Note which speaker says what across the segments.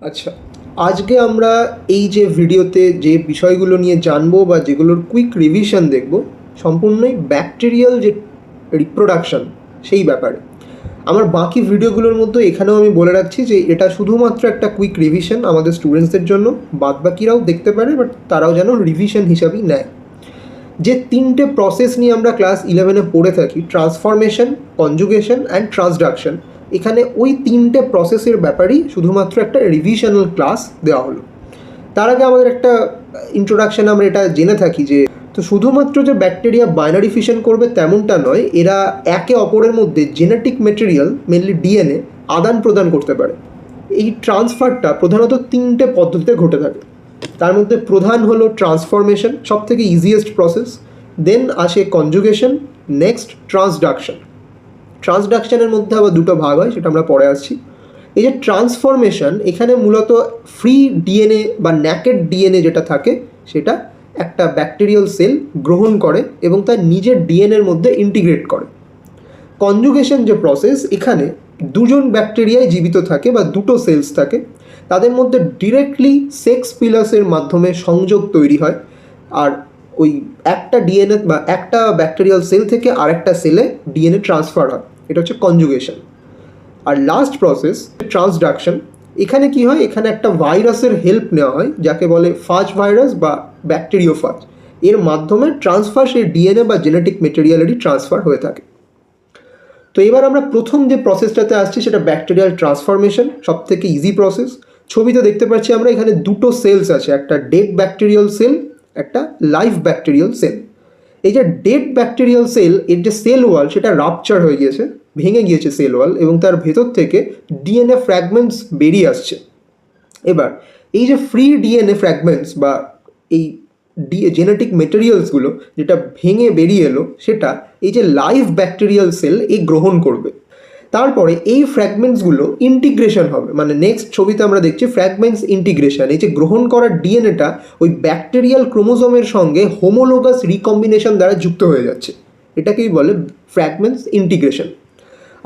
Speaker 1: আচ্ছা, আজকে আমরা এই যে ভিডিওতে যে বিষয়গুলো নিয়ে জানবো বা যেগুলোর কুইক রিভিশন দেখব, সম্পূর্ণই ব্যাকটেরিয়াল যে রিপ্রোডাকশন সেই ব্যাপারে। আমার বাকি ভিডিওগুলোর মধ্যে এখানেও আমি বলে রাখছি যে এটা শুধুমাত্র একটা কুইক রিভিশন আমাদের স্টুডেন্টসদের জন্য, বাদবাকিরাও দেখতে পারে, বাট তারাও যেন রিভিশন হিসাবেই নেয়। যে তিনটে প্রসেস নিয়ে আমরা ক্লাস 11-এ পড়ে থাকি, ট্রান্সফরমেশন, কনজুগেশন অ্যান্ড ট্রান্সডাকশন, এখানে ওই তিনটে প্রসেসের ব্যাপারেই শুধুমাত্র একটা রিভিশনাল ক্লাস দেওয়া হলো। তার আগে আমাদের একটা ইন্ট্রোডাকশন আমরা এটা জেনে থাকি যে তো শুধুমাত্র যে ব্যাকটেরিয়া বাইনারি ফিশন করবে তেমনটা নয়, এরা একে অপরের মধ্যে জেনেটিক মেটেরিয়াল, মেনলি ডিএনএ, আদান প্রদান করতে পারে। এই ট্রান্সফারটা প্রধানত তিনটে পদ্ধতিতে ঘটে থাকে। তার মধ্যে প্রধান হলো ট্রান্সফরমেশন, সব থেকে ইজিয়েস্ট প্রসেস। দেন আসে কনজুগেশন, নেক্সট ট্রান্সডাকশন। ট্রান্সডাকশনের মধ্যে আবার দুটো ভাগ হয়, সেটা আমরা পরে আসছি। এই যে ট্রান্সফরমেশন, এখানে মূলত ফ্রি ডিএনএ বা ন্যাকেড ডিএনএ যেটা থাকে সেটা একটা ব্যাকটেরিয়াল সেল গ্রহণ করে এবং তার নিজের ডিএনএর মধ্যে ইন্টিগ্রেট করে। কনজুগেশন যে প্রসেস, এখানে দুজন ব্যাকটেরিয়ায় জীবিত থাকে বা দুটো সেলস থাকে, তাদের মধ্যে ডিরেক্টলি সেক্স পিলাসের মাধ্যমে সংযোগ তৈরি হয়, আর ওই একটা ডিএনএ বা একটা ব্যাকটেরিয়াল সেল থেকে আরেকটা সেলে ডিএনএ ট্রান্সফার হয়। এটা হচ্ছে কনজুগেশন। আর লাস্ট প্রসেস ট্রান্সডাকশন। এখানে কি হয়, এখানে একটা ভাইরাসের হেল্প নেওয়া হয় যাকে বলে ফাজ ভাইরাস বা ব্যাকটেরিওফাজ। এর মাধ্যমে ট্রান্সফার সেই ডিএনএ বা জেনেটিক মেটেরিয়ালেরই ট্রান্সফার হয়ে থাকে। তো এবার আমরা প্রথম যে প্রসেসটাতে আসছি সেটা ব্যাকটেরিয়াল ট্রান্সফরমেশন, সব থেকে ইজি প্রসেস। ছবিতে দেখতে পাচ্ছি আমরা এখানে দুটো সেলস আছে, একটা ডেড ব্যাকটেরিয়াল সেল, একটা লাইভ ব্যাকটেরিয়াল সেল। এই যে ডেড ব্যাকটেরিয়াল সেল, এর যে সেল ওয়াল সেটা রাপচার হয়ে গিয়েছে, ভেঙে গিয়েছে সেল ওয়াল, এবং তার ভেতর থেকে ডিএনএ ফ্র্যাগমেন্টস বেরিয়ে আসছে। এবার এই যে ফ্রি ডিএনএ ফ্র্যাগমেন্টস বা এই জেনেটিক মেটেরিয়ালসগুলো যেটা ভেঙে বেরিয়ে এলো, সেটা এই যে লাইভ ব্যাকটেরিয়াল সেল এই গ্রহণ করবে। তারপরে এই ফ্র্যাগমেন্টসগুলো ইন্টিগ্রেশন হবে, মানে নেক্সট ছবিতে আমরা দেখছি ফ্র্যাগমেন্টস ইন্টিগ্রেশন। এই যে গ্রহণ করার ডিএনএটা ওই ব্যাকটেরিয়াল ক্রোমোজোমের সঙ্গে হোমোলোগাস রিকম্বিনেশন দ্বারা যুক্ত হয়ে যাচ্ছে, এটাকেই বলে ফ্র্যাগমেন্টস ইন্টিগ্রেশন।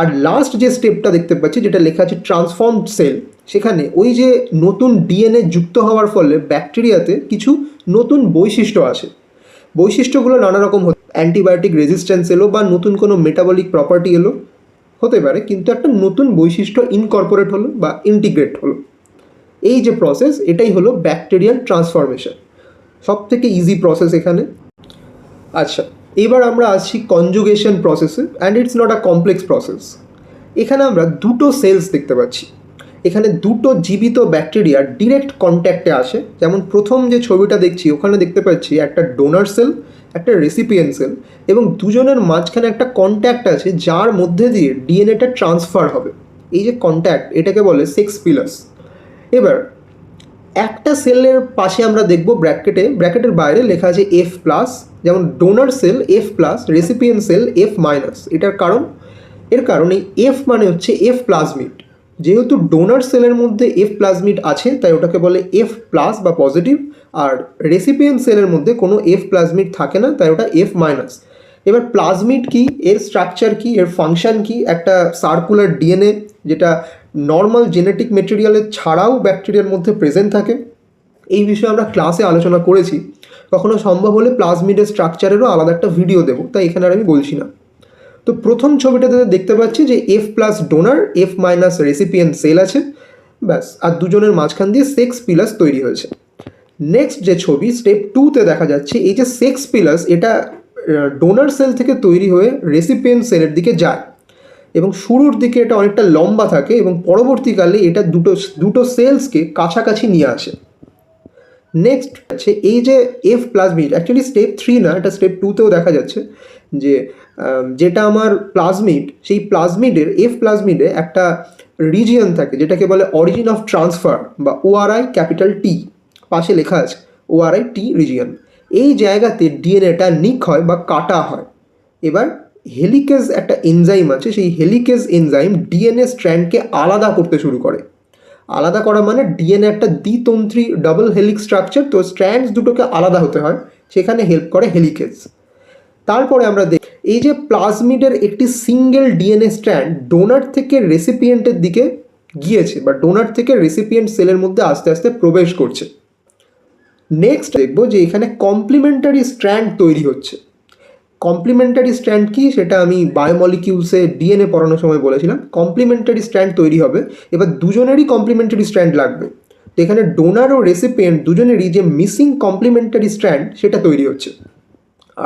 Speaker 1: আর লাস্ট যে স্টেপটা দেখতে পাচ্ছি যেটা লেখা আছে ট্রান্সফর্মড সেল, সেখানে ওই যে নতুন ডিএনএ যুক্ত হওয়ার ফলে ব্যাকটেরিয়াতে কিছু নতুন বৈশিষ্ট্য আসে। বৈশিষ্ট্যগুলো নানা রকম হতে, অ্যান্টিবায়োটিক রেজিস্ট্যান্স এলো বা নতুন কোনো মেটাবলিক প্রপার্টি এলো, হতে পারে, কিন্তু একটা নতুন বৈশিষ্ট্য ইনকর্পোরেট হলো বা ইন্টিগ্রেট হলো। এই যে প্রসেস, এটাই হলো ব্যাকটেরিয়াল ট্রান্সফরমেশন, সব থেকে ইজি প্রসেস এখানে। আচ্ছা, এবার আমরা আসছি কনজুগেশন প্রসেসে, and it's not a complex process. এখানে আমরা দুটো সেলস দেখতে পাচ্ছি, এখানে দুটো জীবিত ব্যাকটেরিয়া ডিরেক্ট কন্ট্যাক্টে আসে। যেমন প্রথম যে ছবিটা দেখছি ওখানে দেখতে পাচ্ছি একটা ডোনার সেল, একটা রেসিপিয়েন্ট সেল, এবং দুজনের মাঝখানে একটা কন্ট্যাক্ট আছে যার মধ্যে দিয়ে ডিএনএটা ট্রান্সফার হবে। এই যে কন্ট্যাক্ট, এটাকে বলে সেক্স পিলাস। এবার একটা সেলের পাশে আমরা দেখব ব্র্যাকেটের বাইরে লেখা আছে এফ প্লাস, যেমন donor cell F plus, recipient cell F minus. এটার কারণ, এর কারণ এই এফ মানে হচ্ছে এফ প্লাজমিড। যেহেতু ডোনার সেলের মধ্যে এফ প্লাজমিড আছে তাই ওটাকে বলে এফ প্লাস বা পজিটিভ, আর রেসিপিয়েন্ট সেলের মধ্যে কোনো এফ প্লাজমিড থাকে না তাই ওটা এফ মাইনাস। এবার প্লাজমিড কি, এর স্ট্রাকচার কি, এর ফাংশন কি, একটা সার্কুলার ডিএনএ যেটা নর্মাল জেনেটিক মেটেরিয়ালের ছাড়াও ব্যাকটেরিয়ার মধ্যে প্রেজেন্ট থাকে, এই বিষয়ে আমরা ক্লাসে আলোচনা করেছি। কখনো সম্ভব হলে প্লাজমিডের স্ট্রাকচারেরও আলাদা একটা ভিডিও দেবো, তাই এখানে আর আমি বলছি না। তো প্রথম ছবিটাতে দেখতে পাচ্ছি যে F plus donor, F minus recipient cell আছে, ব্যাস, আর দুজনের মাঝখান দিয়ে সেক্স পিলাস তৈরি হয়েছে। নেক্সট যে ছবি স্টেপ 2-তে দেখা যাচ্ছে, এই যে সেক্স পিলাস এটা ডোনার সেল থেকে তৈরি হয়ে রেসিপিয়েন্ট সেলের দিকে যায়, এবং শুরুর দিকে এটা অনেকটা লম্বা থাকে এবং পরবর্তীকালে এটা দুটো সেলসকে কাছাকাছি নিয়ে আসে। নেক্সট আছে এই যে এফ প্লাজমিড, অ্যাকচুয়ালি স্টেপ 3 না, এটা স্টেপ 2-তেও দেখা যাচ্ছে যে যেটা আমার প্লাজমিড, সেই প্লাজমিডের এফ প্লাজমিডে একটা রিজিয়ন থাকে যেটাকে বলে অরিজিন অফ ট্রান্সফার বা ওআরআই ক্যাপিটাল টি, পাশে লেখা আছে ওআরআই টি রিজিয়ন। এই জায়গাতে ডিএনএটা নিক হয় বা কাটা হয়। এবার হেলিকেজ একটা এনজাইম আছে, সেই হেলিকেজ এনজাইম ডিএনএ স্ট্র্যান্ডকে আলাদা করতে শুরু করে। আলাদা করা মানে ডিএনএ একটা দ্বিতন্ত্রী ডাবল হেলিক্স স্ট্রাকচার, তো স্ট্র্যান্ডস দুটোকে আলাদা হতে হয়, সেখানে হেল্প করে হেলিকেজ। তারপরে আমরা দেখি এই যে প্লাজমিডের একটি সিঙ্গেল ডিএনএ স্ট্র্যান্ড ডোনার থেকে রেসিপিয়েন্টের দিকে গিয়েছে বা ডোনার থেকে রেসিপিয়েন্ট সেলের মধ্যে আস্তে আস্তে প্রবেশ করছে। নেক্সট দেখবো যে এখানে কমপ্লিমেন্টারি স্ট্র্যান্ড তৈরি হচ্ছে। কমপ্লিমেন্টারি স্ট্র্যান্ড কি সেটা আমি বায়োমলিকিউলসে ডিএনএ পড়ানোর সময় বলেছিলাম। কমপ্লিমেন্টারি স্ট্র্যান্ড তৈরি হবে, এবার দুজনেরই কমপ্লিমেন্টারি স্ট্র্যান্ড লাগবে। তো এখানে ডোনার ও রেসিপিয়েন্ট দুজনেরই যে মিসিং কমপ্লিমেন্টারি স্ট্র্যান্ড সেটা তৈরি হচ্ছে।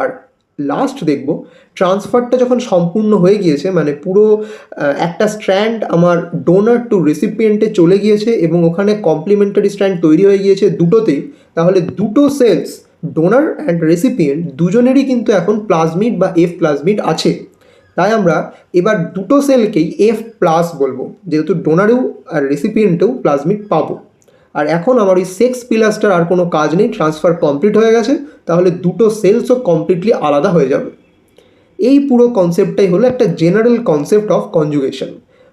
Speaker 1: আর লাস্ট দেখব ট্রান্সফারটা যখন সম্পূর্ণ হয়ে গিয়েছে, মানে পুরো একটা স্ট্র্যান্ড আমার ডোনার টু রেসিপিয়েন্টে চলে গিয়েছে এবং ওখানে কমপ্লিমেন্টারি স্ট্র্যান্ড তৈরি হয়ে গিয়েছে দুটোতেই, তাহলে দুটো সেলস ডোনার অ্যান্ড রেসিপিয়েন্ট দুজনেরই কিন্তু এখন প্লাজমিড বা এফ প্লাজমিড আছে। তাই আমরা এবার দুটো সেলকেই এফ প্লাস বলবো, যেহেতু ডোনারেও আর রেসিপিয়েন্টেও প্লাজমিড পাবো। আর এখন আমার ওই সেক্স পিলাসটার আর কোনো কাজ নেই, ট্রান্সফার কমপ্লিট হয়ে গেছে, তাহলে দুটো সেলসও কমপ্লিটলি আলাদা হয়ে যাবে। এই পুরো কনসেপ্টটাই হলো একটা জেনারেল কনসেপ্ট অফ কনজুগেশন।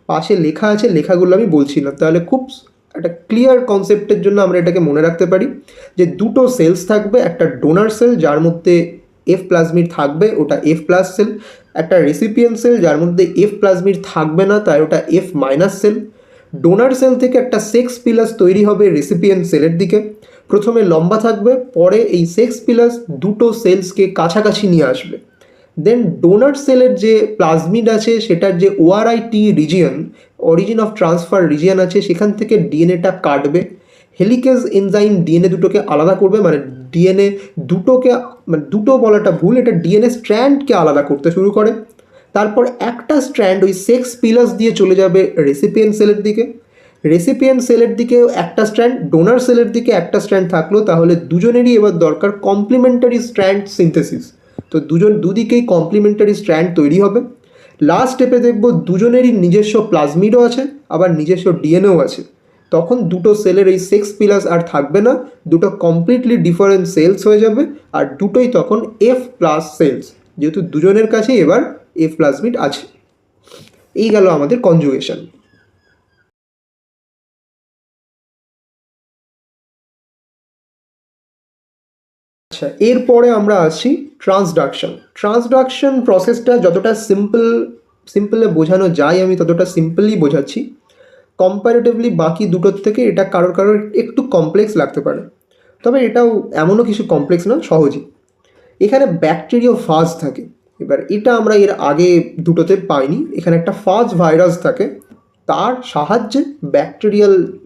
Speaker 1: পাশে লেখা আছে, লেখাগুলো আমি বলছি না, তাহলে খুব একটা ক্লিয়ার কনসেপ্টের জন্য আমরা এটাকে মনে রাখতে পারি যে দুটো সেলস থাকবে, একটা ডোনার সেল যার মধ্যে এফ প্লাজমিড থাকবে, ওটা এফ প্লাস সেল, একটা রেসিপিয়েন্ট সেল যার মধ্যে এফ প্লাজমিড থাকবে না, তাই ওটা F minus cell. Donor cell থেকে একটা সেক্স পিলাস তৈরি হবে রেসিপিয়েন্ট সেলের দিকে, প্রথমে লম্বা থাকবে, পরে এই সেক্স পিলাস দুটো সেলসকে কাছাকাছি নিয়ে আসবে। দেন ডোনার সেলের যে প্লাজমিড আছে সেটার যে ORIT region, origin of transfer region আছে, সেখান থেকে ডিএনএটা কাটবে। হেলিকেজ এনজাইম ডিএনএ দুটোকে আলাদা করবে, মানে ডিএনএ দুটোকে, মানে দুটো বলাটা ভুল, এটা ডিএনএ স্ট্র্যান্ডকে আলাদা করতে শুরু করে। তারপর একটা স্ট্র্যান্ড ওই সেক্স পিলাস দিয়ে চলে যাবে রেসিপিয়েন্ট সেলের দিকে। রেসিপিয়েন্ট সেলের দিকেও একটা স্ট্র্যান্ড, ডোনার সেলের দিকে একটা স্ট্র্যান্ড থাকলো, তাহলে দুজনেরই এবার দরকার কমপ্লিমেন্টারি স্ট্র্যান্ড সিনথেসিস। তো দুদিকেই কমপ্লিমেন্টারি স্ট্র্যান্ড তৈরি হবে। লাস্ট স্টেপে দেখব দুজনেরই নিজস্ব প্লাজমিডও আছে, আবার নিজস্ব ডিএনএও আছে। তখন দুটো সেলের এই সেক্স পিলাস আর থাকবে না, দুটো কমপ্লিটলি ডিফারেন্ট সেলস হয়ে যাবে, আর দুটোই তখন এফ প্লাস সেলস, যেহেতু দুজনের কাছেই এবার এফ প্লাজমিড আছে। এই গেল আমাদের কনজুগেশন। আচ্ছা, এরপরে আমরা আসছি ট্রান্সডাকশন। ট্রান্সডাকশন প্রসেসটা যতটা সিম্পলে বোঝানো যায় আমি ততটা সিম্পলি বোঝাচ্ছি। কম্পারেটিভলি বাকি দুটোর থেকে এটা কারোর একটু কমপ্লেক্স লাগতে পারে, তবে এটাও এমনও কিছু কমপ্লেক্স না, সহজই। এখানে ব্যাকটেরিওফাজ থাকে। এবার এটা আমরা এর আগে দুটোতে পাইনি। এখানে একটা ফাজ ভাইরাস থাকে, তার সাহায্যে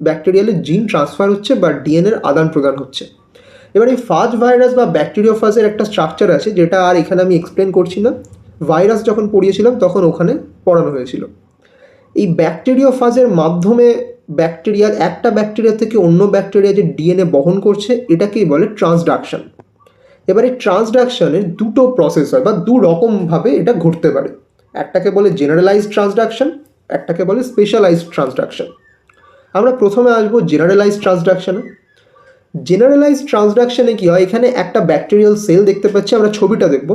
Speaker 1: ব্যাকটেরিয়ালের জিন ট্রান্সফার হচ্ছে বা ডিএনএর আদান প্রদান হচ্ছে। এবার এই ফাজ ভাইরাস বা ব্যাকটেরিওফাজের একটা স্ট্রাকচার আছে, যেটা আর এখানে আমি এক্সপ্লেন করছি না, ভাইরাস যখন পড়িয়েছিলাম তখন ওখানে পড়ানো হয়েছিল। এই ব্যাকটেরিওফাজের মাধ্যমে একটা ব্যাকটেরিয়া থেকে অন্য ব্যাকটেরিয়া যে ডিএনএ বহন করছে, এটাকেই বলে ট্রান্সডাকশন। এবার এই ট্রান্সডাকশনের দুটো প্রসেস হয় বা দু রকমভাবে এটা ঘটতে পারে। একটাকে বলে জেনারেলাইজড ট্রান্সডাকশন, একটাকে বলে স্পেশালাইজড ট্রান্সডাকশন। আমরা প্রথমে আসবো জেনারেলাইজড ট্রান্সডাকশনে। জেনারেলাইজড ট্রান্সডাকশনে কী হয়, এখানে একটা ব্যাকটেরিয়াল সেল দেখতে পাচ্ছি, আমরা ছবিটা দেখব,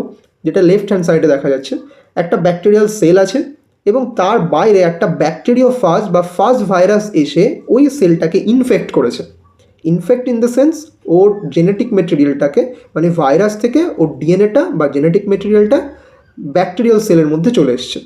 Speaker 1: যেটা লেফট হ্যান্ড সাইডে দেখা যাচ্ছে। একটা ব্যাকটেরিয়াল সেল আছে এবং তার বাইরে একটা ব্যাকটেরিওফাজ বা ফাজ ভাইরাস এসে ওই সেলটাকে ইনফেক্ট করেছে। ইনফেক্ট ইন দ্য সেন্স ওর জেনেটিক মেটেরিয়ালটাকে, মানে ভাইরাস থেকে ওর ডিএনএটা বা জেনেটিক মেটেরিয়ালটা ব্যাকটেরিয়াল সেলের মধ্যে চলে এসছে।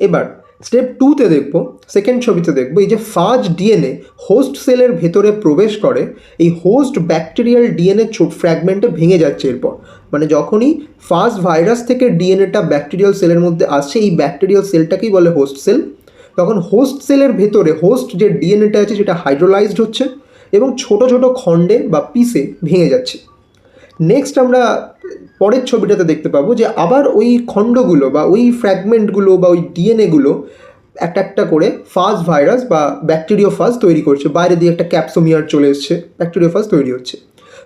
Speaker 1: এবার স্টেপ 2তে দেখব, সেকেন্ড ছবিতে দেখব, এই যে ফাজ ডিএনএ হোস্ট সেলের ভেতরে প্রবেশ করে, এই হোস্ট ব্যাকটেরিয়াল ডিএনএ ফ্র্যাগমেন্টে ভেঙে যাচ্ছে এরপর। মানে যখনই ফাজ ভাইরাস থেকে ডিএনএটা ব্যাকটেরিয়াল সেলের মধ্যে আসছে, এই ব্যাকটেরিয়াল সেলটাকেই বলে হোস্ট সেল, তখন হোস্ট সেলের ভেতরে হোস্ট যে ডিএনএটা আছে সেটা হাইড্রোলাইজড হচ্ছে এবং ছোট ছোট খণ্ডে বা পিসে ভেঙে যাচ্ছে। নেক্সট আমরা পরের ছবিটাতে দেখতে পাবো যে আবার ওই খণ্ডগুলো বা ওই ফ্র্যাগমেন্টগুলো বা ওই ডিএনএগুলো একটা একটা করে ফাজ ভাইরাস বা ব্যাকটেরিওফাজ তৈরি করছে, বাইরে দিয়ে একটা ক্যাপসোমিয়ার চলে এসছে, ব্যাকটেরিওফাজ তৈরি হচ্ছে।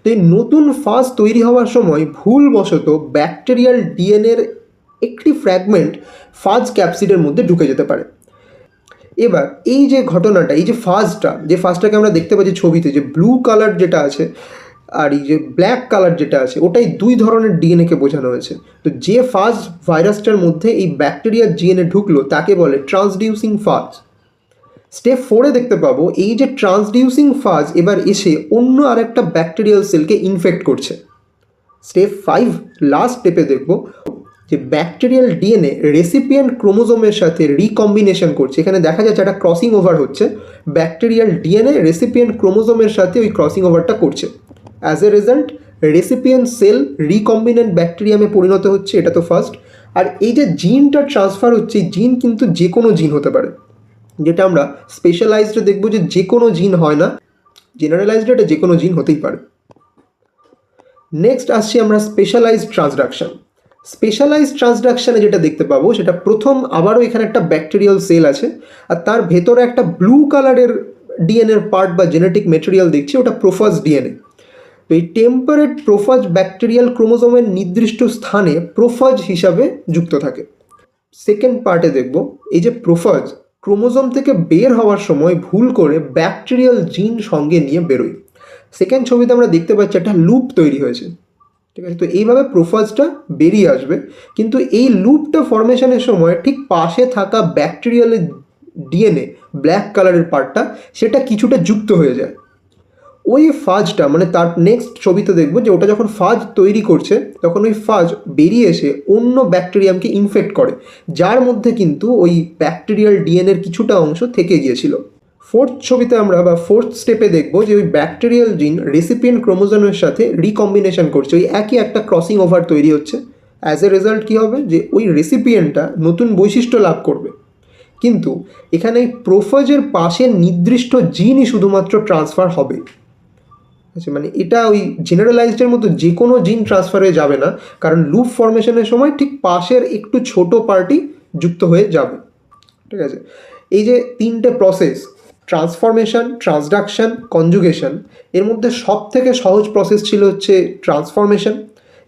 Speaker 1: তো এই নতুন ফাজ তৈরি হওয়ার সময় ভুলবশত ব্যাকটেরিয়াল ডিএনএর একটি ফ্র্যাগমেন্ট ফাজ ক্যাপসিডের মধ্যে ঢুকে যেতে পারে। এবার এই যে ঘটনাটা, এই যে ফাজটাকে আমরা দেখতে পাচ্ছি ছবিতে, যে ব্লু কালার যেটা আছে আর এই যে ব্ল্যাক কালার যেটা আছে, ওটাই দুই ধরনের ডিএনএকে বোঝানো হয়েছে। তো যে ফাজ ভাইরাসটার মধ্যে এই ব্যাকটেরিয়ার ডিএনএ ঢুকলো তাকে বলে ট্রান্সডিউসিং ফাজ। স্টেপ 4-এ দেখতে পাবো এই যে ট্রান্সডিউসিং ফাজ এবার এসে অন্য আরেকটা ব্যাকটেরিয়াল সেলকে ইনফেক্ট করছে। স্টেপ 5 লাস্ট স্টেপে দেখব যে ব্যাকটেরিয়াল ডিএনএ রেসিপিয়েন্ট ক্রোমোজোমের সাথে রিকম্বিনেশন করছে। এখানে দেখা যাচ্ছে একটা ক্রসিং ওভার হচ্ছে, ব্যাকটেরিয়াল ডিএনএ রেসিপিয়েন্ট ক্রোমোজোমের সাথে ওই ক্রসিং ওভারটা করছে। As a result recipient cell recombinant ব্যাকটেরিয়ামে পরিণত হচ্ছে, এটা তো ফার্স্ট। আর এই যে জিনটা ট্রান্সফার হচ্ছে, এই জিন কিন্তু যে কোনো জিন হতে পারে, যেটা আমরা স্পেশালাইজডে দেখবো যে কোনো জিন হয় না, জেনারেলাইজড এটা যে কোনো জিন হতেই পারে। নেক্সট আসছি আমরা স্পেশালাইজড ট্রান্সডাকশন। স্পেশালাইজড ট্রান্সডাকশানে যেটা দেখতে পাবো সেটা প্রথম আবারও এখানে একটা ব্যাকটেরিয়াল সেল আছে, আর তার ভেতরে একটা ব্লু কালারের ডিএনএর পার্ট বা জেনেটিক মেটেরিয়াল দেখছি, ওটা প্রোফাজ ডিএনএ। তো এই টেম্পারেট প্রোফাজ ব্যাকটেরিয়াল ক্রোমোজোমের নির্দিষ্ট স্থানে প্রোফাজ হিসাবে যুক্ত থাকে। সেকেন্ড পার্টে দেখব এই যে প্রোফাজ ক্রোমোজোম থেকে বের হওয়ার সময় ভুল করে ব্যাকটেরিয়াল জিন সঙ্গে নিয়ে বেরোয়। সেকেন্ড ছবিতে আমরা দেখতে পাচ্ছি একটা লুপ তৈরি হয়েছে, ঠিক আছে। তো এইভাবে প্রোফাজটা বেরিয়ে আসবে, কিন্তু এই লুপটা ফর্মেশনের সময় ঠিক পাশে থাকা ব্যাকটেরিয়ালের ডিএনএ ব্ল্যাক কালারের পার্টটা সেটা কিছুটা যুক্ত হয়ে যায়। ওই ফাজটা মানে তার নেক্সট ছবিতে দেখবো যে ওটা যখন ফাজ তৈরি করছে তখন ওই ফাজ বেরিয়ে এসে অন্য ব্যাকটেরিয়ামকে ইনফেক্ট করে, যার মধ্যে কিন্তু ওই ব্যাকটেরিয়াল ডিএনএর কিছুটা অংশ থেকে গিয়েছিল। ফোর্থ ছবিতে আমরা বা ফোর্থ স্টেপে দেখবো যে ওই ব্যাকটেরিয়াল জিন রেসিপিয়েন্ট ক্রোমোজোমের সাথে রিকম্বিনেশন করছে, ওই একই একটা ক্রসিং ওভার তৈরি হচ্ছে। অ্যাজ এ রেজাল্ট কী হবে যে ওই রেসিপিয়েন্টটা নতুন বৈশিষ্ট্য লাভ করবে, কিন্তু এখানে এই প্রোফাজের পাশে নির্দিষ্ট জিনই শুধুমাত্র ট্রান্সফার হবে। আচ্ছা, মানে এটা ওই জেনারেলাইজডের মতো যে কোনো জিন ট্রান্সফার হয়ে যাবে না, কারণ লুপ ফর্মেশনের সময় ঠিক পাশের একটু ছোট পার্টই যুক্ত হয়ে যাবে, ঠিক আছে। এই যে তিনটে প্রসেস, ট্রান্সফরমেশন, ট্রান্সডাকশন, কনজুগেশন, এর মধ্যে সব থেকে সহজ প্রসেস ছিল হচ্ছে ট্রান্সফরমেশন।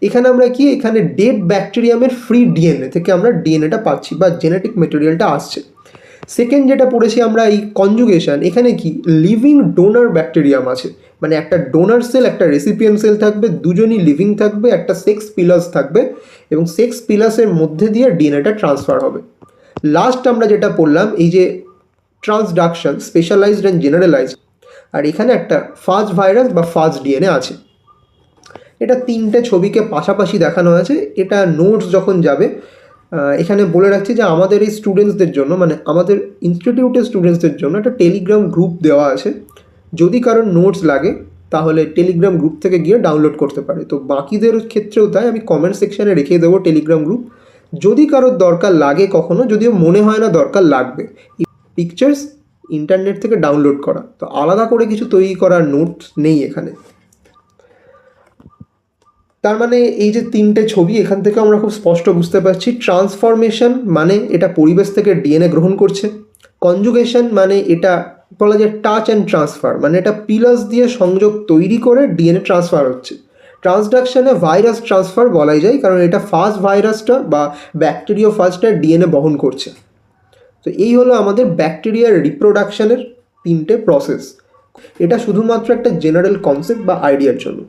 Speaker 1: এখানে আমরা কি, এখানে ডেড ব্যাকটেরিয়ামের ফ্রি ডিএনএ থেকে আমরা ডিএনএটা পাচ্ছি বা জেনেটিক মেটেরিয়ালটা আসছে। সেকেন্ড যেটা পড়েছি আমরা এই কনজুগেশন, এখানে কি লিভিং ডোনার ব্যাকটেরিয়াম আছে, মানে একটা ডোনার সেল একটা রেসিপিয়েন্ট সেল থাকবে, দুজনই লিভিং থাকবে, একটা সেক্স পিলাস থাকবে এবং সেক্স পিলাসের মধ্যে দিয়ে ডিএনএটা ট্রান্সফার হবে। লাস্ট আমরা যেটা পড়লাম এই যে ট্রান্সডাকশন, স্পেশালাইজড অ্যান্ড জেনারেলাইজড, আর এখানে একটা ফাজ ভাইরাস বা ফাজ ডিএনএ আছে। এটা তিনটে ছবিকে পাশাপাশি দেখানো আছে। এটা নোটস যখন যাবে, এখানে বলে রাখছি যে আমাদের এই স্টুডেন্টসদের জন্য, মানে আমাদের ইনস্টিটিউটের স্টুডেন্টসদের জন্য একটা টেলিগ্রাম গ্রুপ দেওয়া আছে। যদি কারোর নোটস লাগে তাহলে টেলিগ্রাম গ্রুপ থেকে গিয়ে ডাউনলোড করতে পারে। তো বাকিদের ক্ষেত্রেও তাই, আমি কমেন্ট সেকশানে রেখে দেবো টেলিগ্রাম গ্রুপ, যদি কারোর দরকার লাগে কখনো, যদিও মনে হয় না দরকার লাগবে। পিকচার্স ইন্টারনেট থেকে ডাউনলোড করা, তো আলাদা করে কিছু তৈরি করার নোটস নেই এখানে। তার মানে এই যে তিনটে ছবি, এখান থেকে আমরা খুব স্পষ্ট বুঝতে পারছি ট্রান্সফরমেশন মানে এটা পরিবেশ থেকে ডিএনএ গ্রহণ করছে, কনজুগেশন মানে এটা বলা যায় টাচ অ্যান্ড ট্রান্সফার, মানে এটা পিলাস দিয়ে সংযোগ তৈরি করে ডিএনএ ট্রান্সফার হচ্ছে। ট্রান্সডাকশানে ভাইরাস ট্রান্সফার বলাই যায়, কারণ এটা ফাজ ভাইরাসটা বা ব্যাকটেরিয়া ফাজটা ডিএনএ বহন করছে। তো এই হলো আমাদের ব্যাকটেরিয়ার রিপ্রোডাকশানের তিনটে প্রসেস। এটা শুধুমাত্র একটা জেনারেল কনসেপ্ট বা আইডিয়ার জন্য।